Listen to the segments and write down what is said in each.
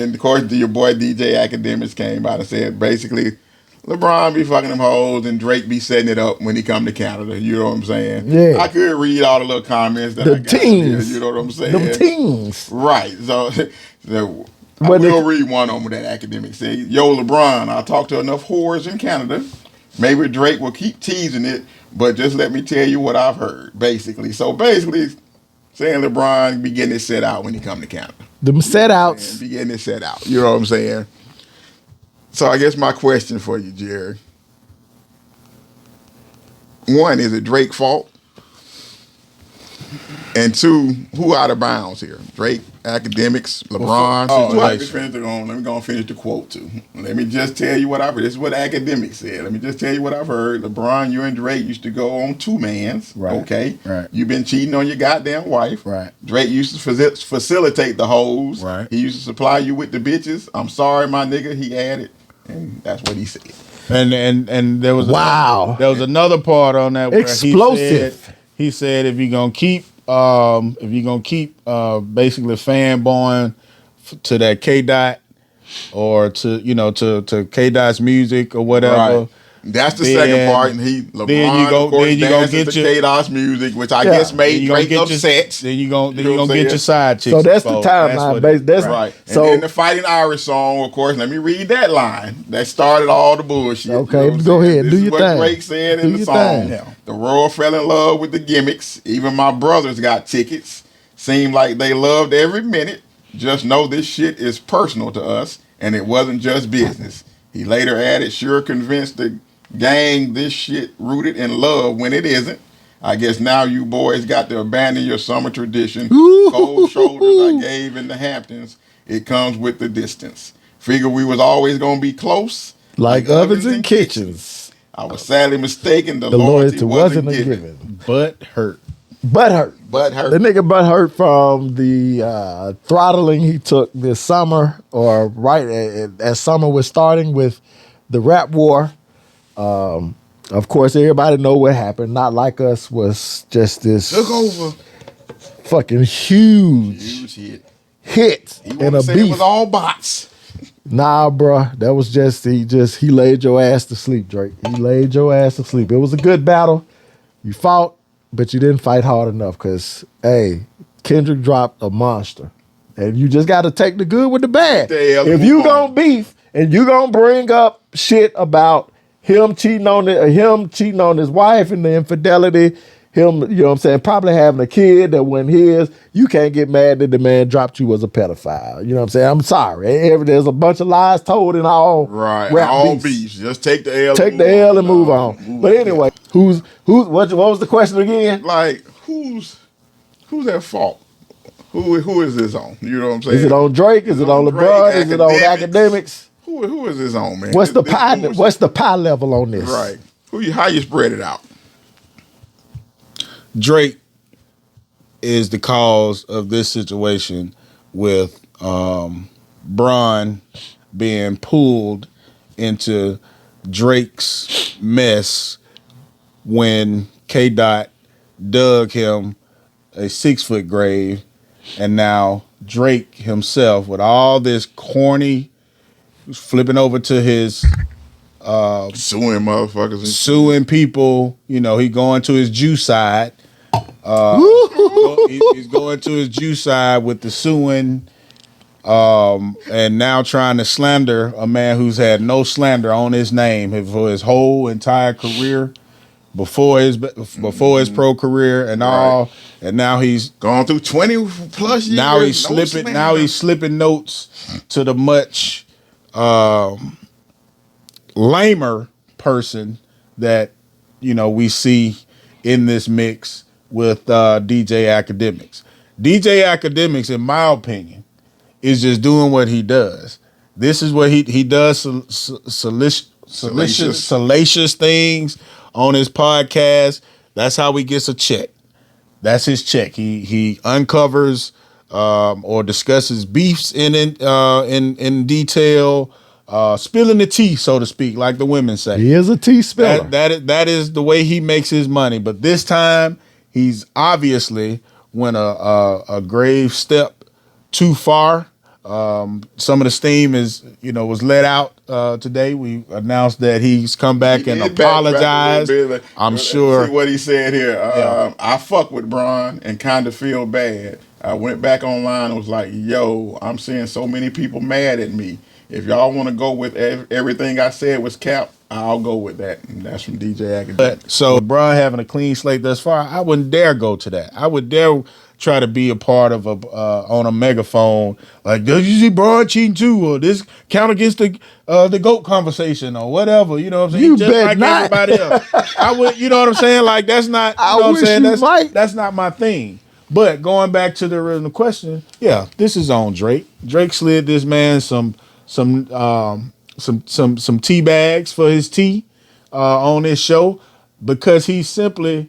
And of course, your boy DJ Academics came out and said basically, LeBron be fucking them hoes and Drake be setting it up when he come to Canada. You know what I'm saying? Yeah. I could read all the little comments that The I got teens. here. You know what I'm saying? Them teens. Right. So I will read one on that Academic said, yo, LeBron, I talked to enough whores in Canada. Maybe Drake will keep teasing it, but just let me tell you what I've heard, basically. So basically, saying LeBron be getting it set out when he come to Canada. Them set outs. Be getting it set out. You know what I'm saying? So I guess my question for you, Jerry. One, is it Drake's fault? And two, who out of bounds here? Drake, Academics, LeBron. Let me go and finish the quote too. Let me just tell you what I've heard. This is what Academics said. Let me just tell you what I've heard. LeBron, you and Drake used to go on two mans. Right. Okay. Right. You've been cheating on your goddamn wife. Right. Drake used to facilitate the hoes. Right. He used to supply you with the bitches. I'm sorry, my nigga. He added, and that's what he said. And there was there was another part on that where explosive. He said if you're gonna keep basically fanboying to that K Dot or to K Dot's music or whatever. Right. That's the second part, and LeBron dances to K-Dot's music, which I guess made Drake upset. Then you gonna get your side chicks. So that's the timeline. That's right. So and then the Fighting Irish song, of course. Let me read that line that started all the bullshit. Okay, you know go ahead. This do is your what thing. Drake said in the your song. thing. The world fell in love with the gimmicks. Even my brothers got tickets. Seemed like they loved every minute. Just know this shit is personal to us, and it wasn't just business. He later added, sure convinced the gang this shit rooted in love when it isn't. I guess now you boys got to abandon your summer tradition. Cold shoulders I gave in the Hamptons. It comes with the distance. Figure we was always going to be close. Like ovens and kitchens. I was sadly mistaken. The loyalty wasn't a given. But hurt. The nigga butt hurt from the throttling he took this summer, or right as summer was starting with the rap war. Of course, everybody know what happened. Not Like Us was just this took over fucking huge hit and a beef. It was all bots. Nah, bruh, that was he laid your ass to sleep, Drake. He laid your ass to sleep. It was a good battle. You fought, but you didn't fight hard enough because, hey, Kendrick dropped a monster. And you just got to take the good with the bad. If you gonna beef and you gonna bring up shit about him cheating on his wife and the infidelity, him, you know what I'm saying, probably having a kid that wasn't his, you can't get mad that the man dropped you as a pedophile. You know what I'm saying? I'm sorry. There's a bunch of lies told in all beefs. Just take the L. Take the L and move on. But anyway, what was the question again? Like, who's at fault? Who is this on? You know what I'm saying? Is it on Drake? Is it on LeBron? Is it on Academics? Who is this on, man? What's the pie level on this? Right. How you spread it out? Drake is the cause of this situation with Bron being pulled into Drake's mess when K Dot dug him a 6-foot grave, and now Drake himself with all this corny flipping over to his suing motherfuckers and suing people. You know, he going to his Jew side. He's going to his Jew side with the suing, and now trying to slander a man who's had no slander on his name for his whole entire career, before his pro career and all, and now he's gone through 20 plus years. Now he's slipping. Now he's slipping notes to the much lamer person that we see in this mix with DJ Academics. DJ Academics, in my opinion, is just doing what he does. This is what he does salacious things on his podcast. That's how he gets a check. That's his check. He uncovers or discusses beefs in detail, spilling the tea, so to speak, like the women say. He is a tea spiller. That is the way he makes his money. But this time, he's obviously went a grave step too far. Some of the steam was let out today. We announced that he's come back and apologized. I'm sure. See what he said here. Yeah. I fuck with Bron and kind of feel bad. I went back online and was like, yo, I'm seeing so many people mad at me. If y'all want to go with everything I said was cap, I'll go with that. And that's from DJ Academics. So LeBron having a clean slate thus far, I wouldn't dare go to that. I would dare try to be a part of on a megaphone like, did you see Bron cheating too, or this count against the GOAT conversation or whatever. You know what I'm saying? You just bet like not. everybody else. I would. You know what I'm saying? Like that's not. You know what I'm wish saying? you might. That's not my thing. But going back to the original question, yeah, this is on Drake. Drake slid this man some tea bags for his tea on this show because he's simply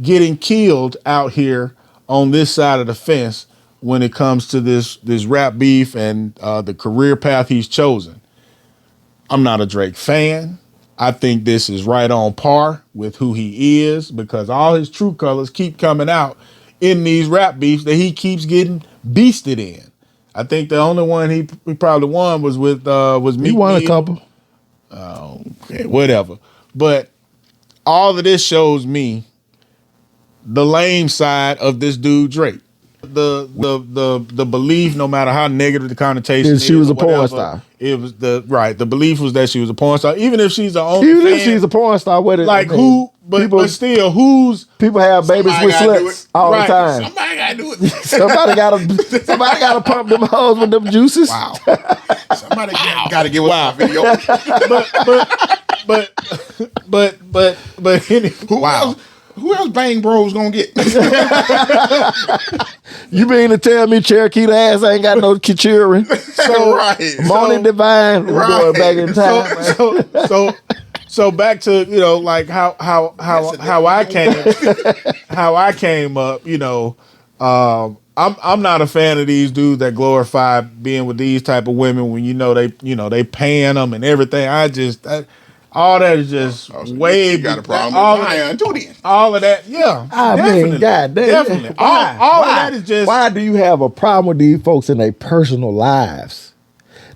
getting killed out here on this side of the fence when it comes to this rap beef and the career path he's chosen. I'm not a Drake fan. I think this is right on par with who he is because all his true colors keep coming out in these rap beefs that he keeps getting beasted in. I think the only one he probably won was with Meek He won Mill. a couple. Okay, whatever. But all of this shows me the lame side of this dude Drake. The belief, no matter how negative the connotation is, She was or a porn whatever, star. It was the belief was that she was a porn star, even if she's the only. Even fan, if she's a porn star, what it like I mean, who? But still, who's people have babies Somebody with gotta do sluts it. all Right. the time. Somebody got to do it. Somebody gotta pump them hoes with them juices. wow, Somebody got to give us a video. but anyway, Who else Bang Bros gonna get? You mean to tell me Cherokee the ass ain't got no children? So right. Morning Divine, we're going back in time. So back to like how I came up. I'm not a fan of these dudes that glorify being with these type of women when they paying them and everything. All that is just way. You got a problem with Zion too then. All of that, yeah. I definitely, mean, God damn. definitely. Why? All of Why? that is just. Why do you have a problem with these folks in their personal lives?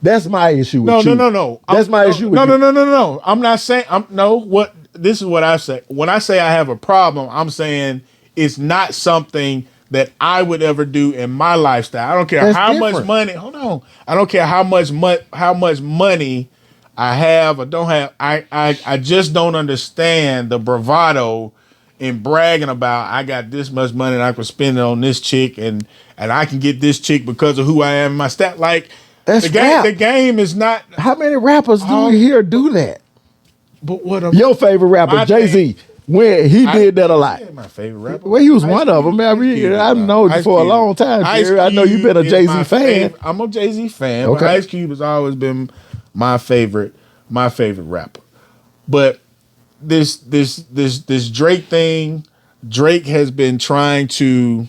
That's my issue with you. No. That's my issue with you. No. I'm not saying. This is what I say. When I say I have a problem, I'm saying it's not something that I would ever do in my lifestyle. I don't care That's how different. much money. Hold on. I don't care how much money I have or don't have. I just don't understand the bravado in bragging about I got this much money and I can spend it on this chick and I can get this chick because of who I am in my stat. Like That's the game. rap. The game is not. How many rappers do we hear do that? But what? Your favorite rapper, My Jay-Z, when he did that a lot. Yeah, my favorite rapper. Well, he was Ice one of Cube. them. I've known you Ice for a Cube. long time, Ice Jerry. I know you've been a Cube is Jay-Z my fan. I'm a Jay-Z fan, but Okay. Ice Cube has always been my favorite rapper. But this Drake thing, Drake has been trying to.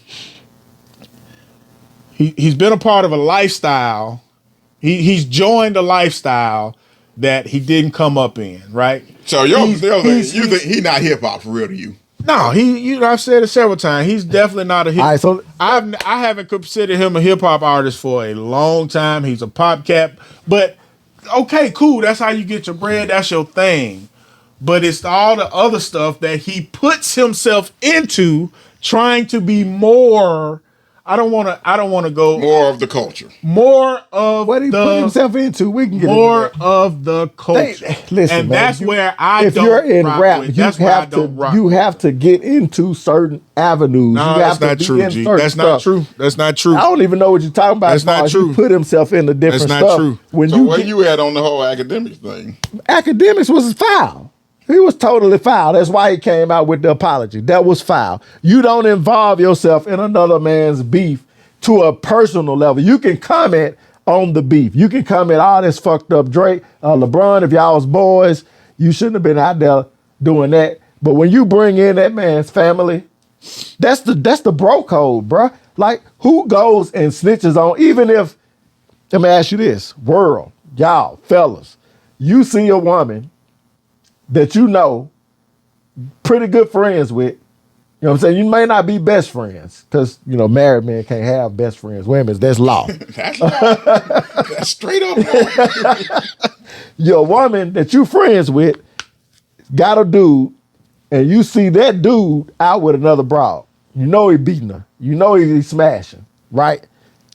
He's been a part of a lifestyle. He's joined a lifestyle that he didn't come up in, right? So you think he not hip hop for real to you? No, I've said it several times. He's definitely not a hip. All right, so I haven't considered him a hip hop artist for a long time. He's a pop cap, but okay, cool. That's how you get your bread. That's your thing. But it's all the other stuff that he puts himself into, trying to be more. I don't want to go More of the culture. more of what he put himself into, we can get more into that. of the culture. Listen, and man, that's where I if don't you're in rock rap, with. That's where I don't rock. you have to get into certain avenues. No, you have that's not to true, be in G. certain That's not stuff. true. That's not true. I don't even know what you're talking about. That's not as far as true. He put himself into different That's not stuff. true. When So you where get, you at on the whole Academics thing? Academics was foul. He was totally foul. That's why he came out with the apology. That was foul. You don't involve yourself in another man's beef to a personal level. You can comment on the beef. You can comment, all this fucked up Drake, LeBron, if y'all was boys, you shouldn't have been out there doing that. But when you bring in that man's family, that's the bro code, bruh. Like, who goes and snitches on, even if, let me ask you this, world, y'all, fellas, you see a woman that you know, pretty good friends with, You know what I'm saying? You may not be best friends because, married men can't have best friends. Women, that's law. That's law. That's straight up law. Your woman that you friends with got a dude, and you see that dude out with another broad. You know he beating her. You know he's smashing, right?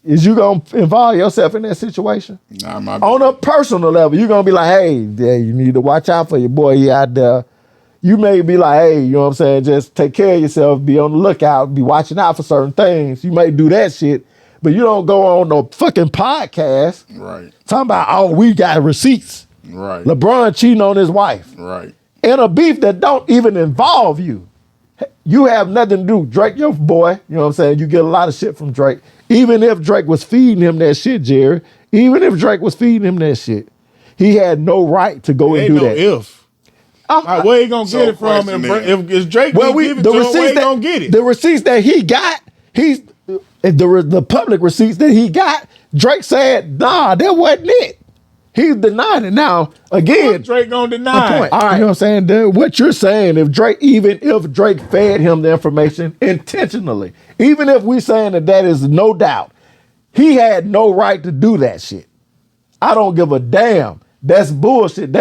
Is you gonna involve yourself in that situation? Nah, my On a personal level, you're gonna be like, hey, yeah, you need to watch out for your boy. He out there. You may be like, hey, you know what I'm saying? Just take care of yourself. Be on the lookout. Be watching out for certain things. You may do that shit, but you don't go on no fucking podcast right, talking about, oh, we got receipts. right, LeBron cheating on his wife. right. In a beef that don't even involve you. You have nothing to do. Drake, your boy, you know what I'm saying? You get a lot of shit from Drake. Even if Drake was feeding him that shit, Jerry, even if Drake was feeding him that shit, he had no right to go and do that. If. Like, where he gonna get it from? If Drake well, give it to him, where he gonna get it? The receipts that he got, the public receipts that he got, Drake said, nah, that wasn't it. He denied it. Now, again, what Drake gonna deny? All right, you know what I'm saying? What you're saying, if Drake fed him the information intentionally, even if we're saying that is no doubt, he had no right to do that shit. I don't give a damn. That's bullshit.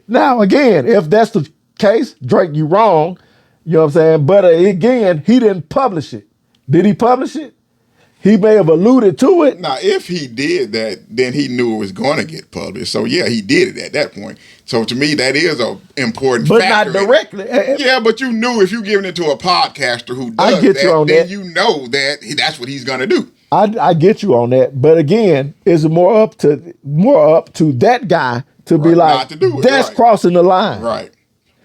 Now, again, if that's the case, Drake, you wrong. You know what I'm saying? But again, he didn't publish it. Did he publish it? He may have alluded to it. Now, if he did that, then he knew it was going to get published. So, yeah, he did it at that point. So, to me, that is an important but factor. But not directly. Yeah, but you knew if you're giving it to a podcaster who does I get that, you on then that. you know that that's what he's going to do. I get you on that. But again, it's more up to that guy to be like, not to do it, that's right. crossing the line. Right.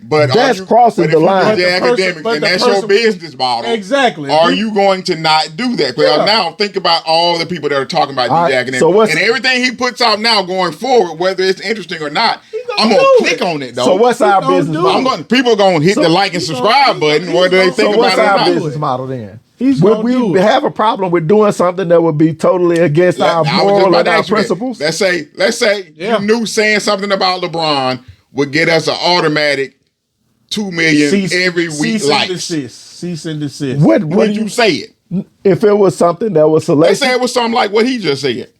But that's crossing the line. The Academics, and that's your business model. Exactly. Are you going to not do that? Because now think about all the people that are talking about DJ Academics and everything he puts out now going forward, whether it's interesting or not. I'm gonna click on it though. So what's our business model? People are gonna hit the like and subscribe button, whether they think about it or not. So what's our business model then? Would we have a problem with doing something that would be totally against our moral and our principles? Let's say you knew saying something about LeBron would get us an automatic 2 million every week likes. Cease and desist. When you say it? If it was something that was selected. Let's say it was something like what he just said.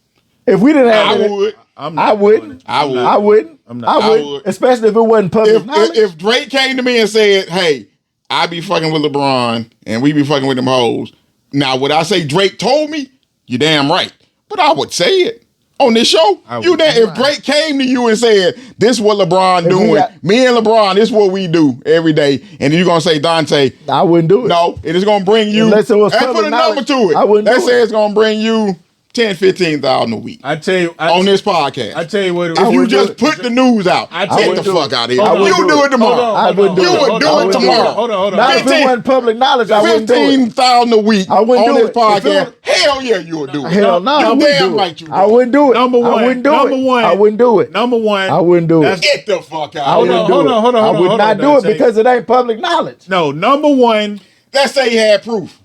If we didn't have I would. I wouldn't. I would. Especially if it wasn't public knowledge. If Drake came to me and said, hey, I be fucking with LeBron and we be fucking with them hoes. Now, would I say Drake told me? You damn right. But I would say it. On this show, if Drake came to you and said, this is what LeBron doing, me and LeBron, this is what we do every day, and then you're going to say, Dante, I wouldn't do it. No, it is going to bring you, unless it was and put a number to it. I wouldn't Let's say it's going to bring you 10, 15,000 a week. I tell you, on this podcast. I tell you what. If you just put the news out, get the fuck out of here. You do it tomorrow. I wouldn't do it. You would do it tomorrow. Hold on. Now, if it wasn't public knowledge, I wouldn't do it. 15,000 a week on this podcast. Hell yeah, you would do it. Hell no, you damn right you would. I wouldn't do it. Number one. I wouldn't do it. Number one. I wouldn't do it. Number one. I wouldn't do it. Get the fuck out. Hold on. I would not do it because it ain't public knowledge. No, number one. Let's say he had proof.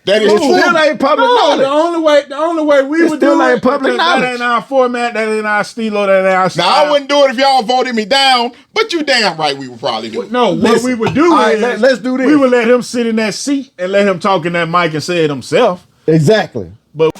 That is true. Still ain't public knowledge. The only way we would do it ain't public knowledge. That ain't our format. That ain't our stilo. That ain't our style. Now I wouldn't do it if y'all voted me down, but you damn right we would probably do it. No, what we would do is let's do this. We would let him sit in that seat and let him talk in that mic and say it himself. Exactly. But